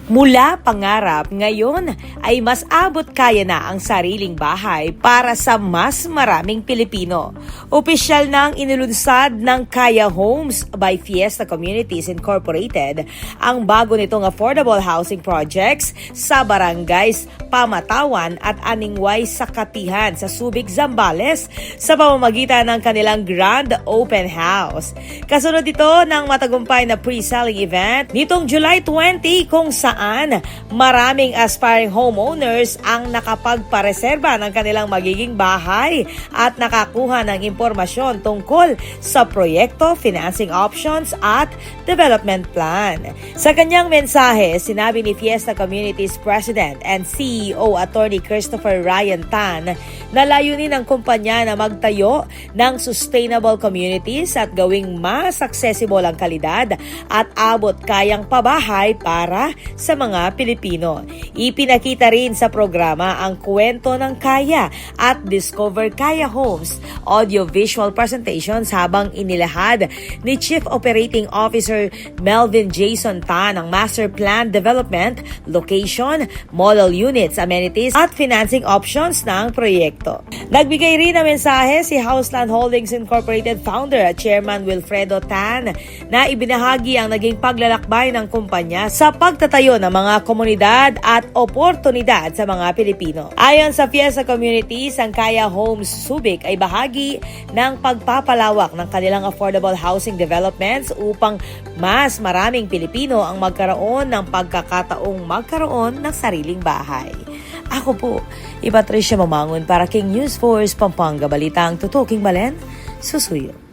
Mula pangarap, ngayon ay mas abot kaya na ang sariling bahay para sa mas maraming Pilipino. Opisyal nang inilunsad ng Kaya Homes by Fiesta Communities Incorporated ang bago nitong affordable housing projects sa barangays Pamatawan at Aningway sa Katihan sa Subic, Zambales sa pamamagitan ng kanilang Grand Open House. Kasunod ito ng matagumpay na pre-selling event nitong July 20 kung saan maraming aspiring homeowners ang nakapagpareserba ng kanilang magiging bahay at nakakuha ng impormasyon tungkol sa proyekto, financing options at development plan. Sa kanyang mensahe, sinabi ni Fiesta Communities President and CEO Attorney Christopher Ryan Tan na layunin ng kumpanya na magtayo ng sustainable communities at gawing mas accessible ang kalidad at abot kayang pabahay para sa mga Pilipino. Ipinakita rin sa programa ang kwento ng Kaya at Discover Kaya Homes audio-visual presentations habang inilahad ni Chief Operating Officer Melvin Jason Tan ang Master Plan Development, Location, Model Units, Amenities at Financing Options ng proyekto. Nagbigay rin ng mensahe si Houseland Holdings Incorporated Founder at Chairman Wilfredo Tan na ibinahagi ang naging paglalakbay ng kumpanya sa pagtatayo ng mga komunidad at oportunidad sa mga Pilipino. Ayon sa Fiesta Communities, ang Kaya Homes Subic ay bahagi ng pagpapalawak ng kanilang affordable housing developments upang mas maraming Pilipino ang magkaroon ng pagkakataong magkaroon ng sariling bahay. Ako po, Patricia Mamangon para King News Force Pampanga Balitang Tutuking Balen, Susuyo.